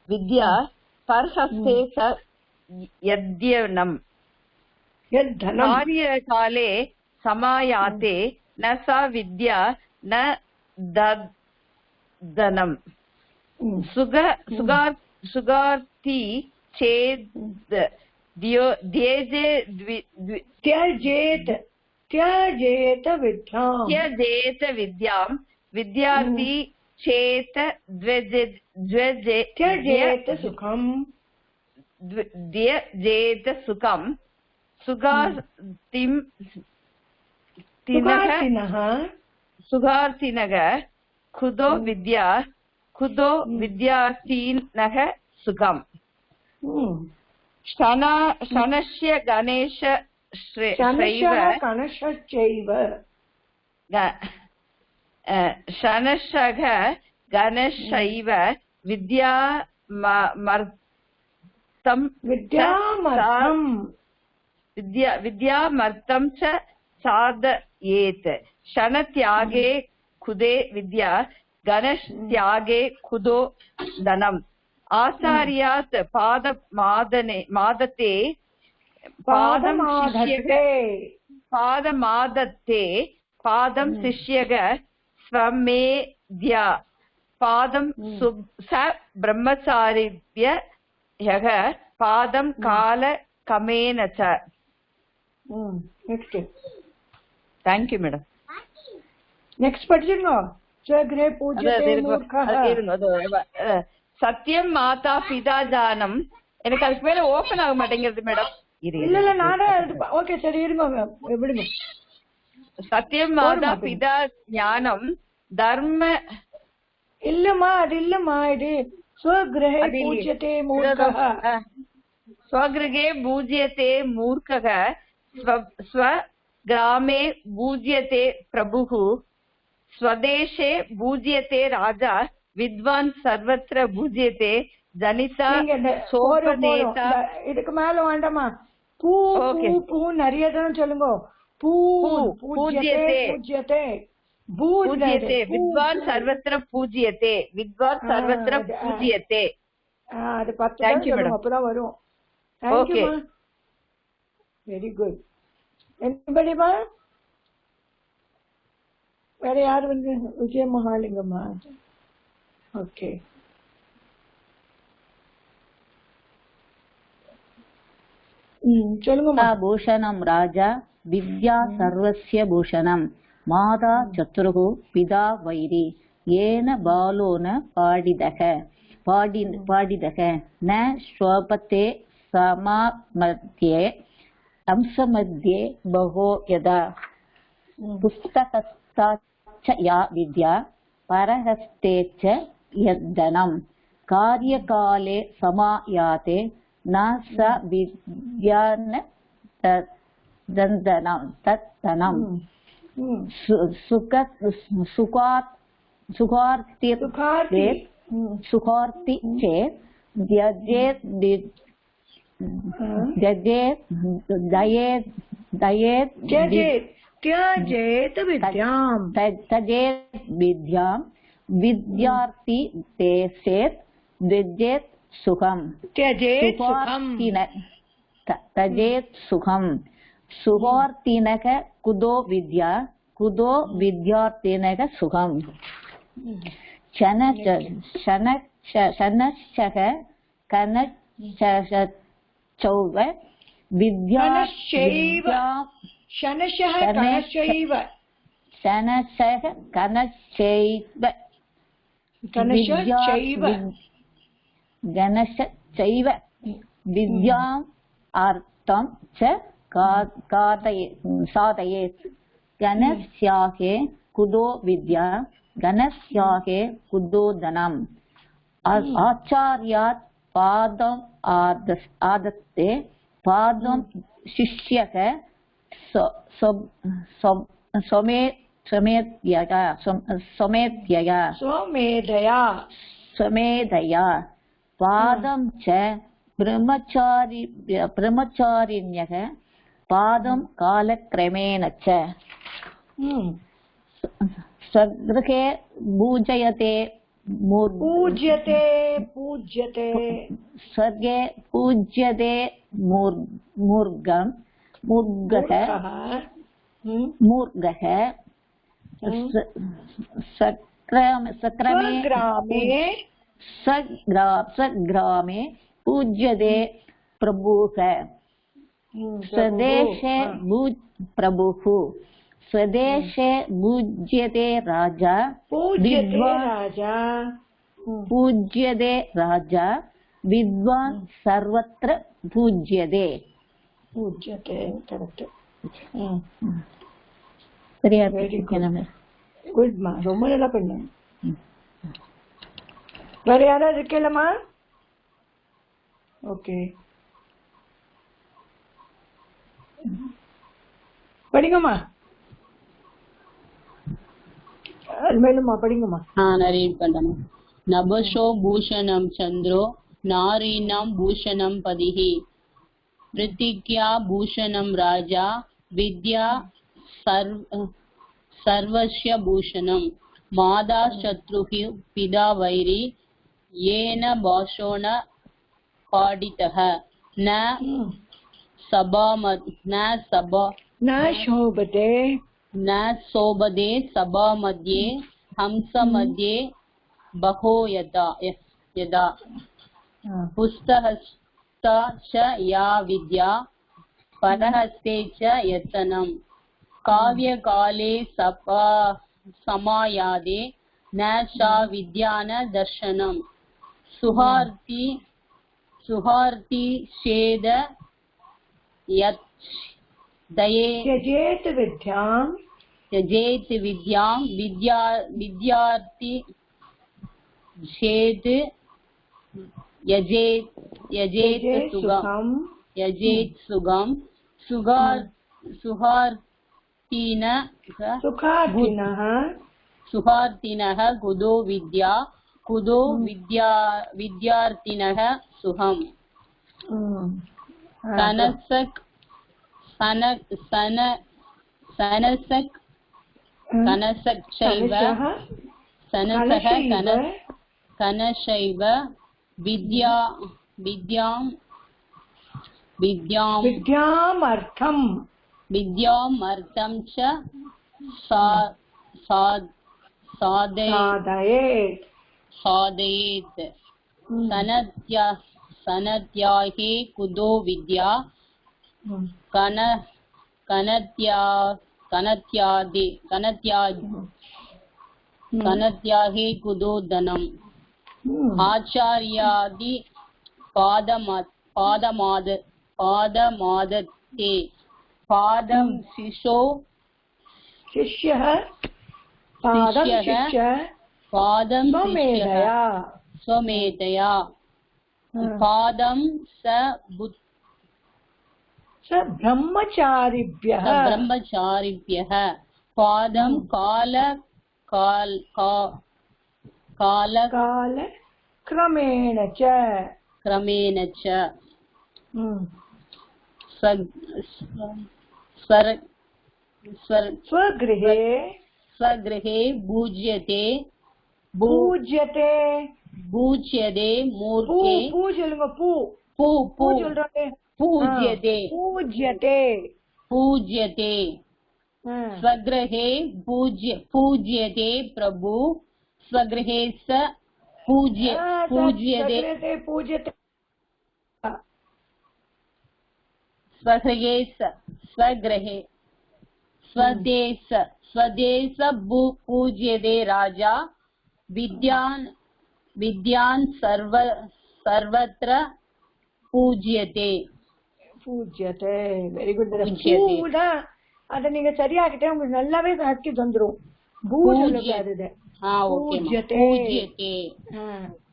विद्या परहस्ते च यद्यनम् कार्यकाले समायाते न सा विद्या न धनम् सुगार्थी चेत् त्यजेत विद्यां विद्यार्थी चेत त्यजेत सुखं त्यजेत सुखं सुखार्थिनः खुदो विद्या खुदो विद्यार्थिनः सुखम् क्षणस्य गणेशश्चैव क्षणशः गणशैव विद्यामर्थं च साधयेत् क्षणत्यागे खुदे विद्या गणत्यागे खुदो धनम् आचार्यात् पादमादते पादमादत्ते पादं शिष्यः स्वमेध्या पादं स ब्रह्मचारिभ्यः पादं कालक्रमेण च next thank you madam next படிச்சிருங்க. ஸ்வகிரே பூஜ்யதே மூர்க்கः. சத்தியம் மாதா பிதா ஜானம். எனக்கு அதுக்கு மேல ஓபன் ஆக மாட்டேங்கிறது மேடம். இல்ல நானே ஓகே சரி இருங்க விடுங்க. சத்தியம் மாதா பிதா ஞானம் தர்ம இல்லம்மா அது இல்லம்மா இது ஸ்வகிரஹே பூஜ்யதே மூர்க்கः. ஸ்வகிரஹே பூஜ்யதே மூர்க்கः ஸ்வகிராமே பூஜ்யதே பிரபுः ஸ்வதேசே பூஜ்யதே ராஜா வித்வான் சர்வத்ர பூஜ்யதே ஜனிதா சோபதேதா. இதுக்கு மேல வேண்டாமா? பூ பூ நிறைய தானே சொல்லுங்க. பூ பூஜ்யதே பூஜ்யதே பூஜ்யதே வித்வான் சர்வத்ர பூஜ்யதே வித்வான் சர்வத்ர பூஜ்யதே. அது 10 தான் சொல்லுங்க அப்பதான் வரும். Thank you. Very good. Anybody ma? வேற யாரு வந்து? விஜய மகாலிங்கம்மா. ஓகே சொல்லுங்க. பூஷணம் ராஜா வித்யா சர்வஸ்ய பூஷணம் மாதா சத்ருகு பிதா வைரி ஏன பாலோன பாடிதக ந ஸ்வபதே சமாமத்யே அம்சமத்யே பகோ யதா புஸ்தகஸ்தா ச யா வித்யா பரஹஸ்தே ச யத்தனம் காரியகாலே சமாயாதே ந ச வித்யான தத்தனம் सुखार्ति चेत् त्यजेत् विद्यां विद्यार्थी चेत् त्यजेत् सुखं त्यजेत् सुखं सुखार्थिनः कुतो विद्या कुतो विद्यार्थिनः सुखम् शनश्चः कनश्चौव शनश्चैव विद्याम् अर्थं च साधयेत् गणस्याहे कुतो विद्या गणस्याहे कुतो धनम् आचार्यात् पादम् आदत्ते पादं शिष्यः स्वमेधया पादं च ब्रह्मचारिण्यः पादं कालक्रमेण च स्वगृहे पूजयते स्वर्गे पूज्यते मूर्गः सग्रामे पूज्यते प्रभुः स्वदेशे प्रभुः स्वदेशे पूज्यते राजा पूज्यते राजा विद्वान् सर्वत्र पूज्यते குட் மா ரொம்ப நல்லா பண்ண. வேற யாராவது இருக்கலாமா? ஓகே படிங்கம்மா. மேலுமா படிங்கம்மா. நான் ரீட் பண்றேன். நபஷோ பூஷணம் சந்திரோ நாரீணாம் பூஷணம் பதிஹி பிரித்திக்யா பூஷணம் ராஜா வித்யா सर्वस्य भूषणं मादा शत्रुः पिता वैरी येन भाषोण पाडितः न शोभते सभा मध्ये हंस मध्ये बहो यदा पुस्तहस्ता च या विद्या परहस्ते च यतनम् काव्यकाले समायादे न सा विद्या न दर्शनम् सुहार्ति छेद यत् दये त्यजेत विद्यां त्यजेत विद्यां विद्यार्थी छेद यजेत सुगम यजेत सुगम सुखार्थिनः कुतो विद्या कुतो विद्यार्थिनः सुखम् कनशैव विद्यामर्थं च साधयेत् सनत्यागे कुतो विद्या कनत्यागे कुतो धनम् आचार्यादि पादमादत्ते पादं शिष्यः पादं स्वमेधया पादं स ब्रह्मचारिभ्यः पादं काल क्रमेण च स्वगृहे पूज्यते मूर्खे पूज्यते स्वगृहे पूज्यते प्रभु स्वगृहे स पूज्यते स्वगृहे स्वदेश पूज्यते राजा विद्यान् सर्वत्र पूज्यते வெரி குட் அத நீங்க சரியாகிட்டே உங்களுக்கு நல்லாவே கரெக்ட் வந்துரும்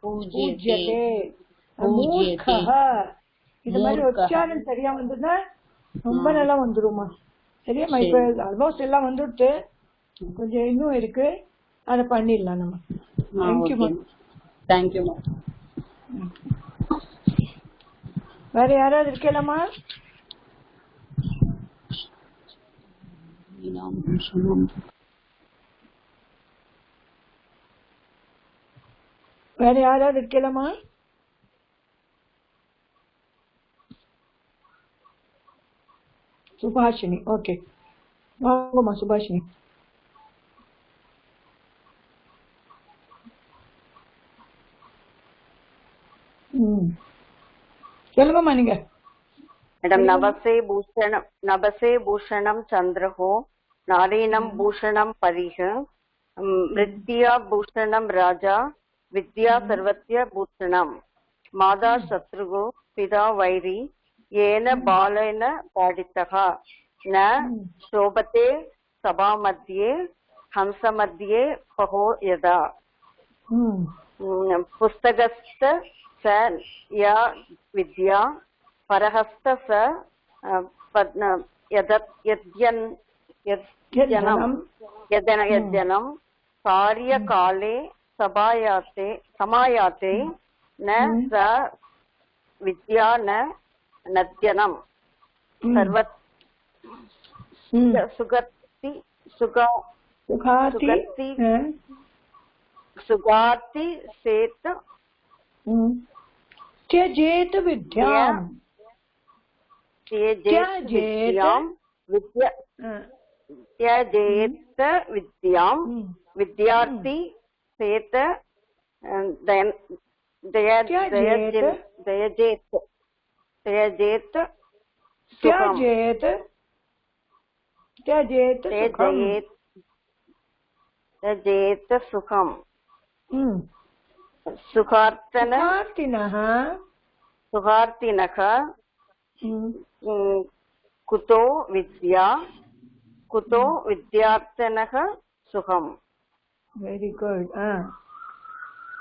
பூஜ்யதே இந்த மாதிரி உச்சாரணம் சரியா வந்ததுன்னா ரொம்ப நல்லா வந்துருமா. சரியா இப்ப ஆல்மோஸ்ட் எல்லாம் வந்துட்டு கொஞ்சம் இன்னும் இருக்கு, அத பண்ணிடலாம் நம்ம. தேங்க்யூ. வேற யாராவது இருக்கலாமா? வேற யாராவது இருக்கலாமா? சுபாஷினி. ஓகே, வாங்கம்மா சுபாஷினி. சொல்லுங்கம்மா நீங்க. மேடம், நபசே பூஷணம் சந்திரஹோ நாரீணம் பூஷணம் பரிஹ மிருத்யா பூஷணம் ராஜா வித்யா சர்வத்ய பூஷணம் மாதா சத்ருகோ பிதா வைரி ஏன பாலேன பாடித்தகா ந சோபதே சபா மத்தியே ஹம்ச மத்தியே பஹோ யதா புஸ்தகஸ்த ச யா வித்யா பரஹஸ்த ச யஜனம் கார்யகாலே சமாயாத்தே ந ச வித்யா ந நத்யனம் சர்வத் சுகார்த்தி சேத் त्यजेत विद्यां विद्यार्थी सेत त्यजेत सुखम् सुखार्तिनः कुतो विद्या कुतो विद्यार्थिनः सुखम्. Very good.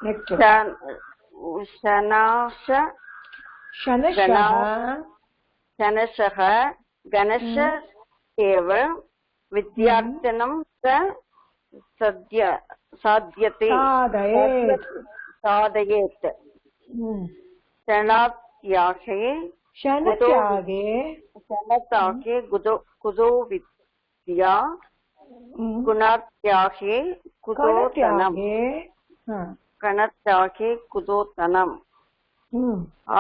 Next. शनशः गणश एव विद्यार्थिनं च साध्यते साधयेत्. क्षणत्यागे कुतो विद्या गुणात्यागे कुतो धनम्. गणत्यागे कुतो धनम्.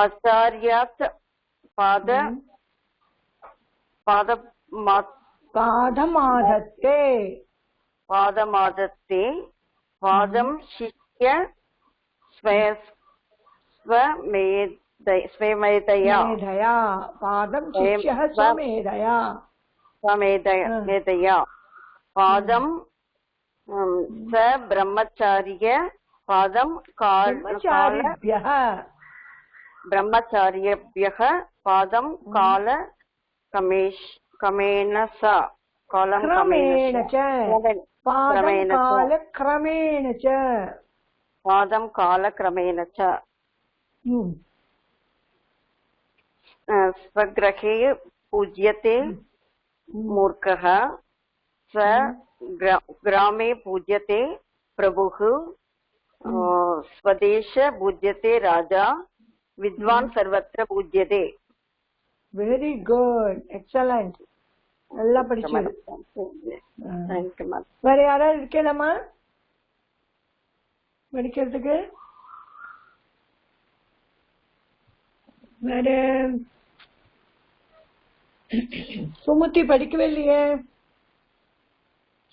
आचार्यात् पादमादत्ते पादं शिष्य स्वमेधया पादं शिष्यः स्वमेधया पादं स ब्रह्मचार्य पादं ब्रह्मचार्येभ्यः पादं कालक्रमेण च स्वगृहे पूज्यते मूर्खः ग्रामे पूज्यते प्रभुः स्वदेशे पूज्यते राजा विद्वान् सर्वत्र पूज्यते. Very good, excellent. நல்லா படிச்சு. வேற யாராவது இருக்கலாமா படிக்கிறதுக்கு? வேற சுமதி படிக்கவே இல்லையே.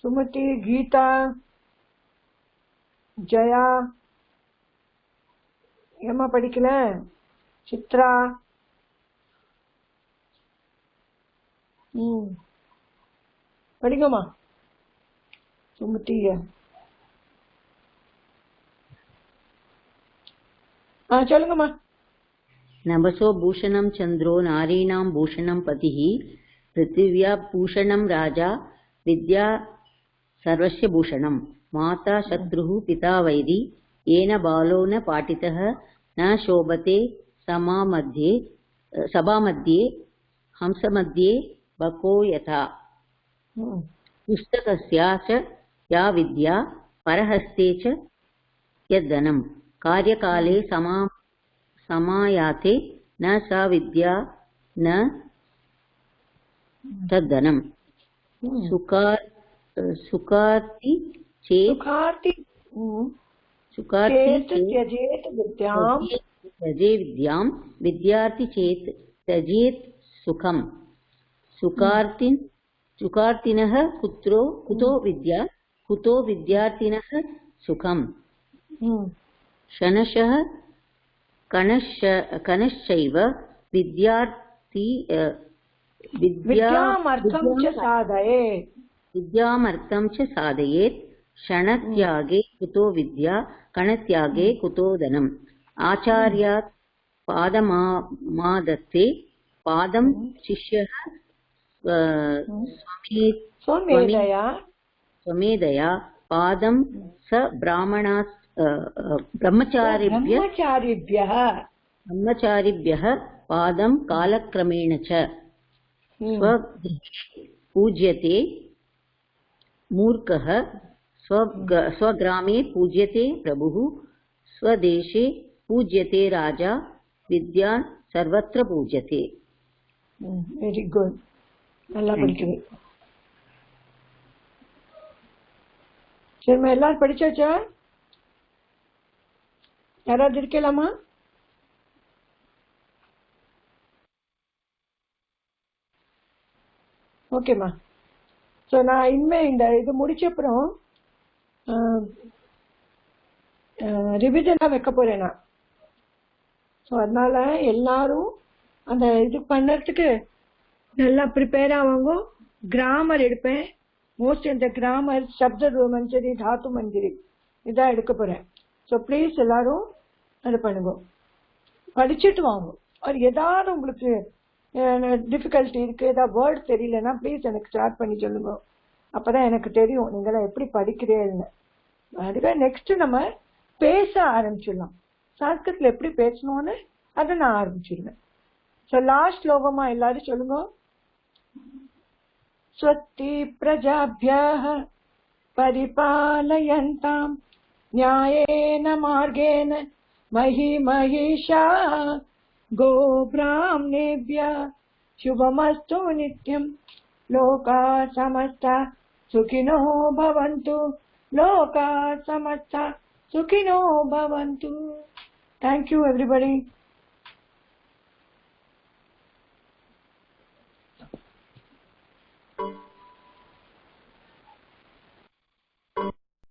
சுமதி, கீதா, ஜயா ஏமா படிக்கல? சித்ரா படிங்கம்மா. சுமதிய சொல்லுங்கம்மா. नभसो भूषणं चंद्रो नारीणां भूषणं पतिः पृथिव्या भूषणं राजा विद्या सर्वस्य भूषणं. माता शत्रुः पिता वैरी येन बालो न पाठितः न शोभते सभामध्ये हंसमध्ये बको यथा. पुस्तकस्या च या विद्या परहस्ते च यद्धनं कार्यकाले समायाते न सा विद्या न तद्धनम्. सुखार्ति चेत् त्यजेत् विद्यां विद्यार्थी चेत् त्यजेत् सुखम्. सुखार्तिनः कुतो विद्या कुतो विद्यार्थिनः सुखम्. शनशः कणश्चैव विद्यामर्थं च साधयेत्. क्षणत्यागे कुतो विद्या कणत्यागे कुतो धनम्. आचार्यात् पादमादत्ते पादं शिष्यः स्वमेधया पादं स ब्रह्मचारिभ्यः पादं कालक्रमेण च. पूज्यते मूर्खः स्वग्रामे पूज्यते प्रभुः स्वदेशे पूज्यते राजा विद्वान् सर्वत्र पूज्यते. வெரி குட், நல்லா படிக்குது. சரிம்மா, எல்லாரும் படிச்சாச்சா? யாராவது இருக்கலாமா? ஓகேம்மா. ஸோ நான் இனிமேல் இந்த இது முடிச்சப்புறம் ரிவிஷனாக வைக்க போறேன் நான். ஸோ அதனால எல்லாரும் அந்த இது பண்ணுறதுக்கு நல்லா ப்ரிப்பேர் ஆவாங்க. கிராமர் எடுப்பேன், மோஸ்ட் இந்த கிராமர் சப்த மஞ்சரி தாத்து மஞ்சரி இதான் எடுக்க போறேன். ஸோ ப்ளீஸ் எல்லாரும் அது பண்ணுங்க, படிச்சுட்டு வாங்க. அது ஏதாவது உங்களுக்கு டிஃபிகல்ட்டி இருக்கு, ஏதாவது வேர்ட் தெரியலன்னா ப்ளீஸ் எனக்கு ஸ்டார்ட் பண்ணி சொல்லுங்க. அப்பதான் எனக்கு தெரியும் நீங்களாம் எப்படி படிக்கிறீங்கன்னு. அதுக்காக நெக்ஸ்ட் நம்ம பேச ஆரம்பிச்சிடலாம். சன்ஸ்கிருத்ல எப்படி பேசணும்னு அதை நான் ஆரம்பிச்சிருவேன். ஸோ லாஸ்ட் ஸ்லோகமா எல்லாரும் சொல்லுங்க. ஸ்வஸ்தி பிரஜாப்யः परिपालयन्तां न्यायेन मार्गेण मही महिषाः गोब्राह्मणेभ्यः शुभमस्तु नित्यं लोकाः समस्ताः सुखिनो भवन्तु लोकाः समस्ताः सुखिनो भवन्तु. Thank you everybody.